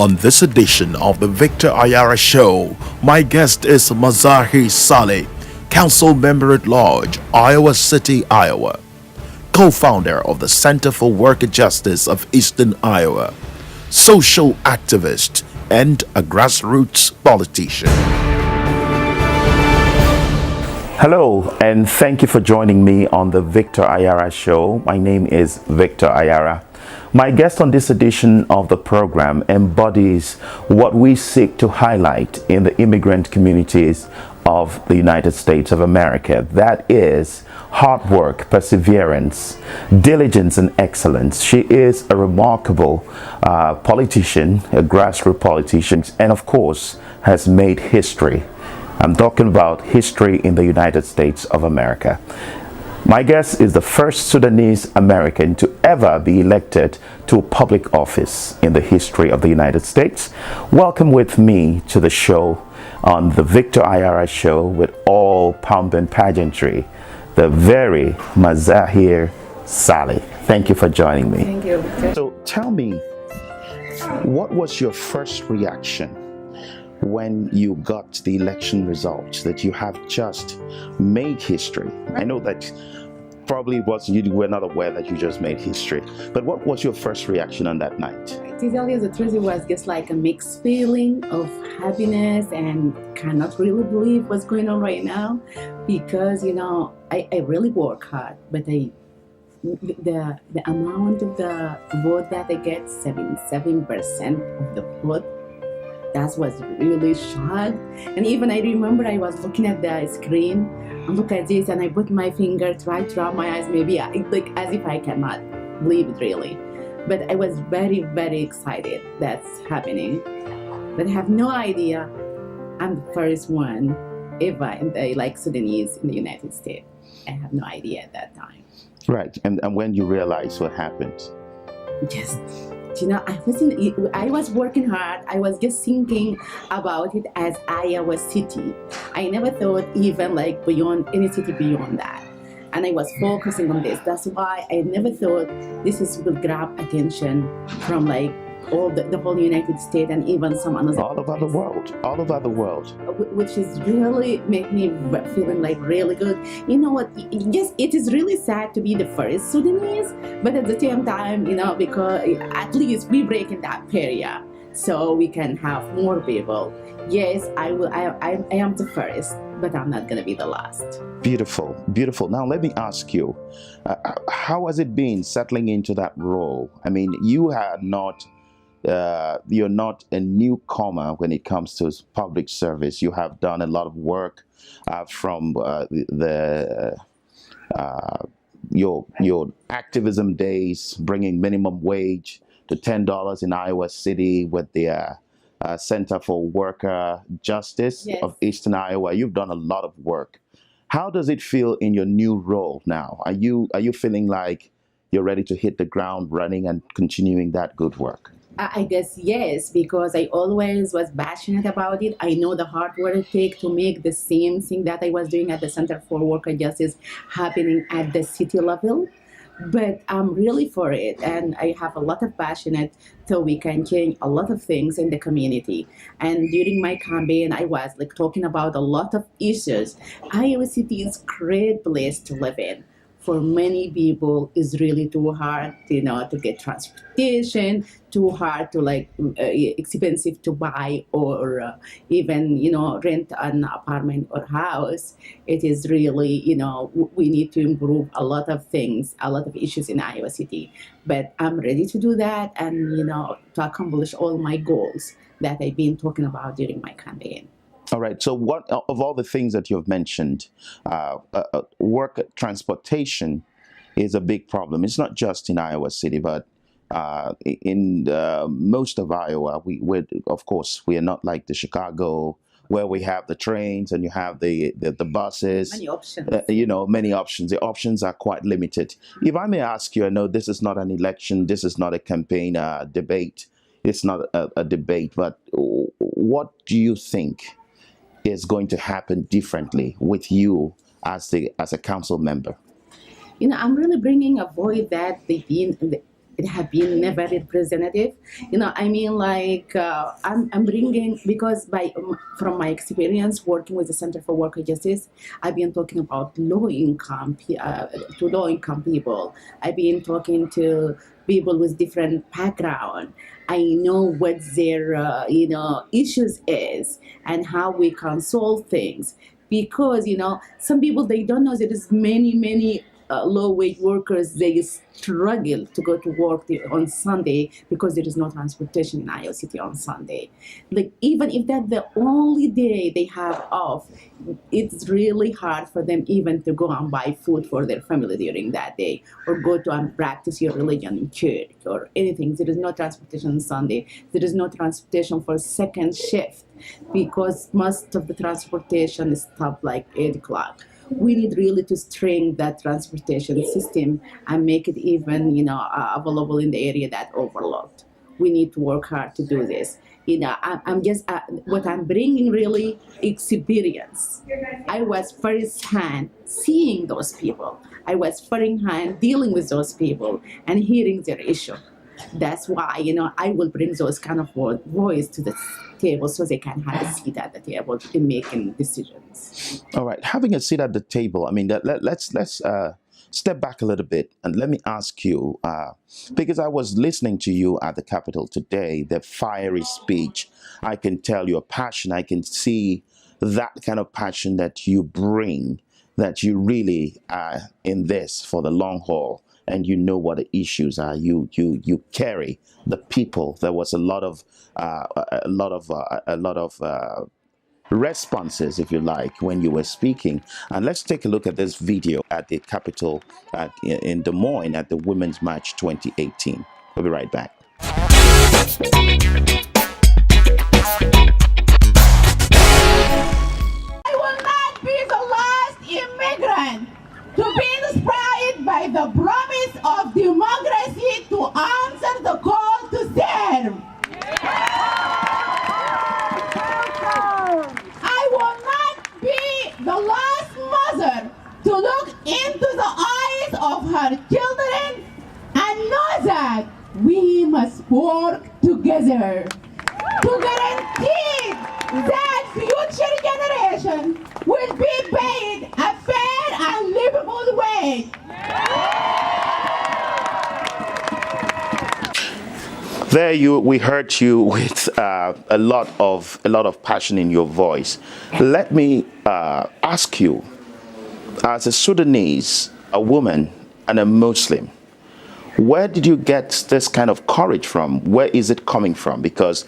On this edition of the Victor Ayara Show, my guest is Mazahir Salih, Council Member at Large, Iowa City, Iowa, co-founder of the Center for Worker Justice of Eastern Iowa, social activist, and a grassroots politician. Hello, and thank you for joining me on the Victor Ayara Show. My name is Victor Ayara. My guest on this edition of the program embodies what we seek to highlight in the immigrant communities of the United States of America. That is hard work, perseverance, diligence, and excellence. She is a remarkable politician, a grassroots politician, and of course has made history. I'm talking about history in the United States of America. My guest is the first Sudanese-American to ever be elected to a public office in the history of the United States. Welcome with me to the show on the Victor Ayara Show with all pomp and pageantry, the very Mazahir Salih. Thank you for joining me. Thank you, Victor. So tell me, what was your first reaction when you got the election results that you have just made history? I know that probably you were not aware that you just made history, but what was your first reaction on that night? To tell you the truth, it was just like a mixed feeling of happiness and cannot really believe what's going on right now, because I really work hard, but the amount of the vote that I get, 77% of the vote, that was really shocked. And even I remember I was looking at the screen and look at this, and I put my finger, try to rub my eyes, maybe like as if I cannot believe it really. But I was very, very excited that's happening. But I have no idea I'm the first one ever in the Sudanese in the United States. I have no idea at that time. Right, and when you realized what happened? Just, I was working hard. I was just thinking about it as Iowa City. I never thought even beyond any city beyond that. And I was focusing on this. That's why I never thought will grab attention from all the whole United States and even some other all over the world, which is really make me feeling really good. You know what? Yes, it is really sad to be the first Sudanese, but at the same time, because at least we break in that barrier, so we can have more people. Yes, I am the first, but I'm not gonna be the last. Beautiful, beautiful. Now let me ask you, how has it been settling into that role? I mean, you're not a newcomer when it comes to public service. You have done a lot of work from your activism days, bringing minimum wage to $10 in Iowa City with the Center for Worker Justice of Eastern Iowa. You've done a lot of work. How does it feel in your new role now? Are you feeling like you're ready to hit the ground running and continuing that good work? I guess yes, because I always was passionate about it. I know the hard work it takes to make the same thing that I was doing at the Center for Worker Justice happening at the city level. But I'm really for it, and I have a lot of passion so we can change a lot of things in the community. And during my campaign, I was talking about a lot of issues. Iowa City is a great place to live in. For many people, it's really too hard, to get transportation, too hard to expensive to buy or even, rent an apartment or house. It is really, we need to improve a lot of things, a lot of issues in Iowa City. But I'm ready to do that and, to accomplish all my goals that I've been talking about during my campaign. All right. So what of all the things that you've mentioned, work transportation is a big problem. It's not just in Iowa City, but in most of Iowa, of course, we are not like the Chicago, where we have the trains and you have the buses. Many options. Many options. The options are quite limited. If I may ask you, I know this is not an election, this is not a campaign debate. It's not a debate, but what do you think is going to happen differently with you as a council member? I'm really bringing a voice that it have been never representative. I mean, like I'm bringing, because from my experience working with the Center for Worker Justice, I've been talking about to low income people. I've been talking to people with different background. I know what their issues is and how we can solve things, because some people, they don't know there is many low wage workers. They struggle to go to work on Sunday because there is no transportation in Iowa City on Sunday. Like, even if that's the only day they have off, it's really hard for them even to go and buy food for their family during that day, or go to and practice your religion in church or anything. There is no transportation on Sunday. There is no transportation for second shift, because most of the transportation stopped like 8 o'clock. We need really to strengthen that transportation system and make it even, available in the area that overlooked. We need to work hard to do this. I'm just what I'm bringing really experience. I was firsthand seeing those people. I was firsthand dealing with those people and hearing their issue. That's why I will bring those kind of voice to the table, so they can have a seat at the table in making decisions. All right, having a seat at the table. I mean, let's step back a little bit and let me ask you, because I was listening to you at the Capitol today, the fiery speech. I can tell your passion. I can see that kind of passion that you bring, that you really are in this for the long haul, and you know what the issues are. You carry the people. There was a lot of responses, if you like, when you were speaking. And let's take a look at this video at the Capitol in Des Moines at the Women's March 2018. We'll be right back. I will not be the last immigrant to be inspired by the promise of democracy to answer the call to serve. I will not be the last mother to look into the eyes of her children and know that we must work together to guarantee that future generation will be paid a fair and livable wage. There we heard you with a lot of passion in your voice. Let me ask you, as a Sudanese, a woman, and a Muslim, where did you get this kind of courage from? Where is it coming from? Because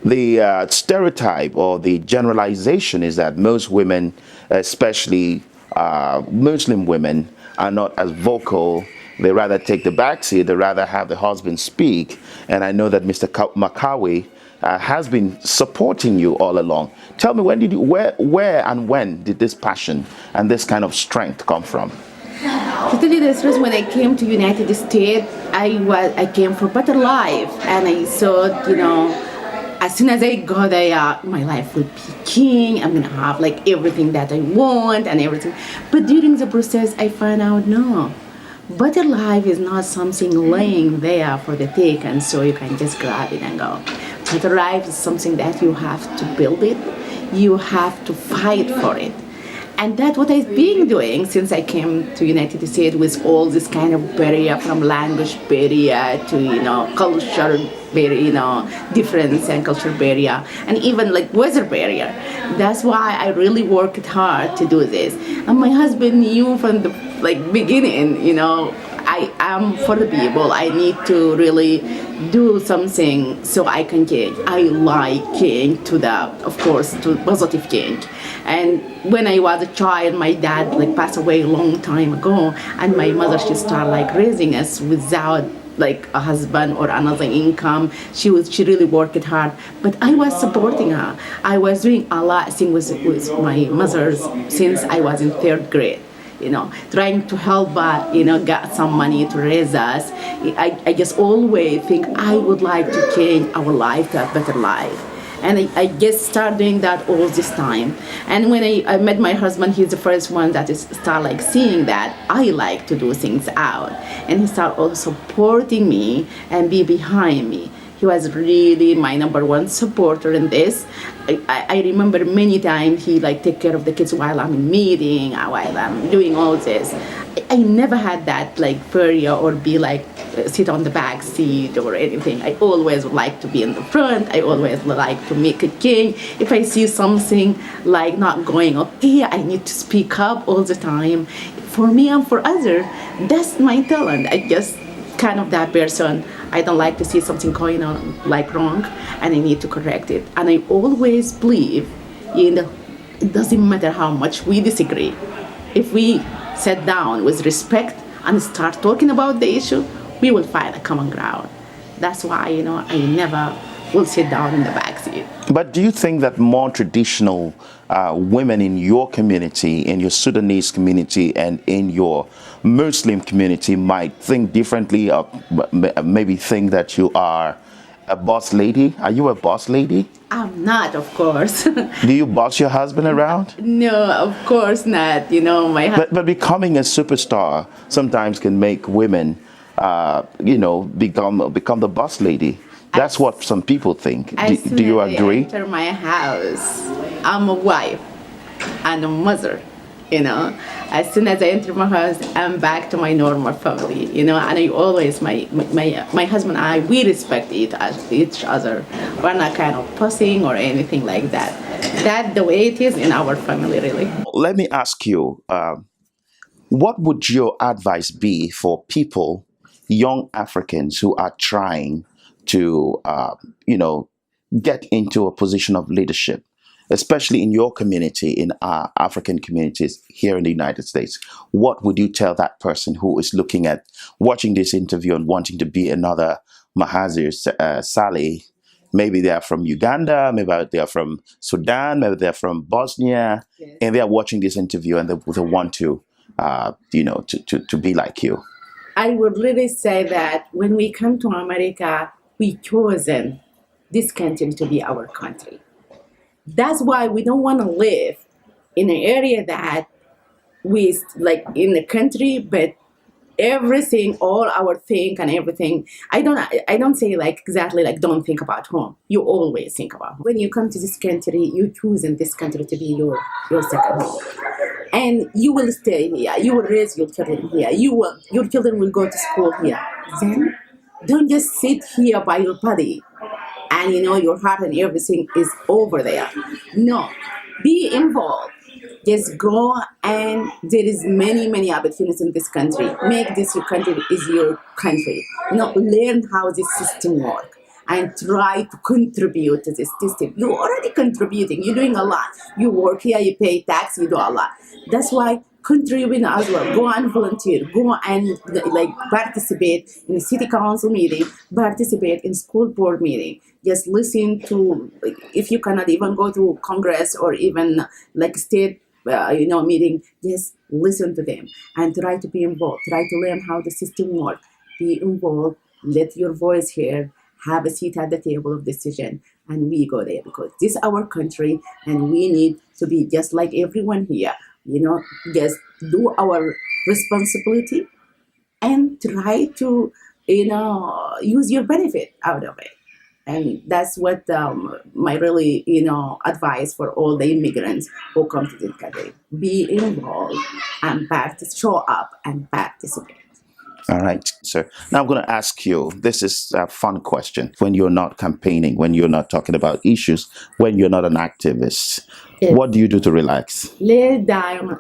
the stereotype or the generalization is that most women, especially Muslim women, are not as vocal. They rather take the backseat. They rather have the husband speak. And I know that Mr. Makawi has been supporting you all along. Tell me, where and when did this passion and this kind of strength come from? To tell you the truth, when I came to United States, I came for better life, and I thought, as soon as I go there, my life will be king. I'm gonna have like everything that I want and everything. But during the process, I found out no, better life is not something laying there for the take, and so you can just grab it and go. Better life is something that you have to build it. You have to fight for it. And that's what I've been doing since I came to United States, with all this kind of barrier, from language barrier to, culture barrier, difference and culture barrier, and even like weather barrier. That's why I really worked hard to do this. And my husband knew from the beginning, I am for the people. I need to really do something so I can change. I like change to positive change. And when I was a child, my dad passed away a long time ago, and my mother, she started raising us without a husband or another income. She really worked hard, but I was supporting her. I was doing a lot of things with my mother since I was in third grade. Trying to help her, get some money to raise us. I just always think I would like to change our life to a better life. And I just started doing that all this time. And when I met my husband, he's the first one that is start like seeing that I like to do things out. And he started also supporting me and be behind me. He was really my number one supporter in this. I remember many times he like take care of the kids while I'm in meeting, while I'm doing all this. I never had that like barrier or be like sit on the back seat or anything. I always like to be in the front. I always like to make a king. If I see something like not going okay, I need to speak up all the time. For me and for others, that's my talent. I just kind of that person. I don't like to see something going on like wrong, and I need to correct it. And I always believe in the, it doesn't matter how much we disagree. If we sit down with respect and start talking about the issue, we will find a common ground. That's why, I never will sit down in the backseat. But do you think that more traditional women in your community, in your Sudanese community, and in your Muslim community might think differently, or maybe think that you are a boss lady? Are you a boss lady? I'm not, of course. Do you boss your husband around? No, of course not. My husband. But becoming a superstar sometimes can make women, become the boss lady. That's what some people think. Do you agree? Enter my house, I'm a wife and a mother. As soon as I enter my house, I'm back to my normal family. And I always my husband and I, we respect each other. We're not kind of fussing or anything like that. That's the way it is in our family, really. Let me ask you, what would your advice be for people, young Africans who are trying to, get into a position of leadership, especially in your community, in our African communities here in the United States? What would you tell that person who is watching this interview and wanting to be another Mazahir Salih? Maybe they are from Uganda, maybe they are from Sudan, maybe they're from Bosnia, yes, and they are watching this interview and they want to, to be like you. I would really say that when we come to America, we chosen this country to be our country. That's why we don't want to live in an area that we like in the country, but everything, all our think and everything. I don't say like exactly like don't think about home. You always think about home. When you come to this country, you choose in this country to be your second home. And you will stay here. You will raise your children here. Your children will go to school here. Then don't just sit here by your body and your heart and everything is over there. No, be involved. Just go, and there is many opportunities in this country. Make this your country is your country. Learn how this system works and try to contribute to this system. You're already contributing. You're doing a lot. You work here, you pay tax, you do a lot. That's why contribute as well. Go and volunteer. Go and participate in a city council meeting. Participate in school board meeting. Just listen to. If you cannot even go to Congress or even state meeting, just listen to them and try to be involved. Try to learn how the system works. Be involved. Let your voice heard. Have a seat at the table of decision, and we go there because this is our country, and we need to be just like everyone here. Just do our responsibility and try to, use your benefit out of it. And that's what my really, advice for all the immigrants who come to this country. Be involved and show up and participate. All right, sir. Now I'm going to ask you, this is a fun question. When you're not campaigning, when you're not talking about issues, when you're not an activist, yes, what do you do to relax? Lay down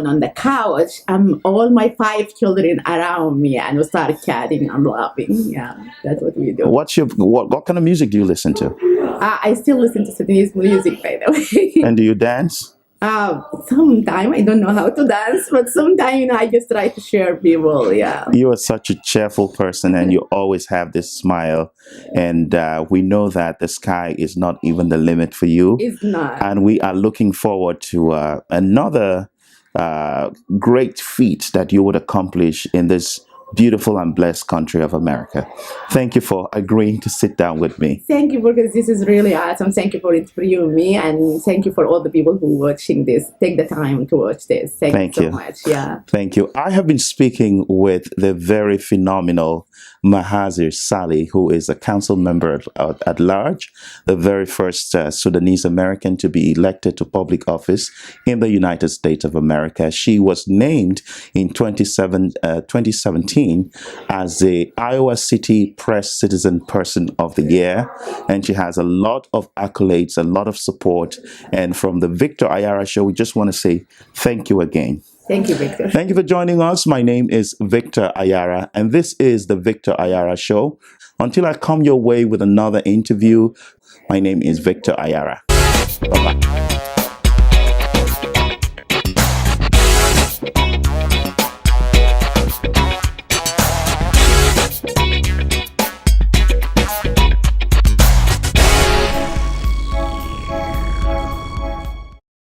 on the couch and all my 5 children around me and we start chatting and laughing. Yeah, that's what we do. What kind of music do you listen to? I still listen to Sudanese music, by the way. And do you dance? Sometimes I don't know how to dance, but sometimes I just try to share people. Yeah. You are such a cheerful person, and you always have this smile. And we know that the sky is not even the limit for you. It's not. And we are looking forward to another great feat that you would accomplish in this beautiful and blessed country of America. Thank you for agreeing to sit down with me. Thank you, because this is really awesome. Thank you for interviewing me, and thank you for all the people who are watching this. Take the time to watch this. Thank you so much. Yeah. Thank you. I have been speaking with the very phenomenal Mazahir Salih, who is a council member at large, the very first Sudanese-American to be elected to public office in the United States of America. She was named in 2017 as the Iowa City Press Citizen Person of the Year, and she has a lot of accolades, a lot of support. And from the Victor Ayara Show, we just want to say thank you again. Thank you, Victor. Thank you for joining us. My name is Victor Ayara, and this is the Victor Ayara Show. Until I come your way with another interview, my name is Victor Ayara. Bye-bye.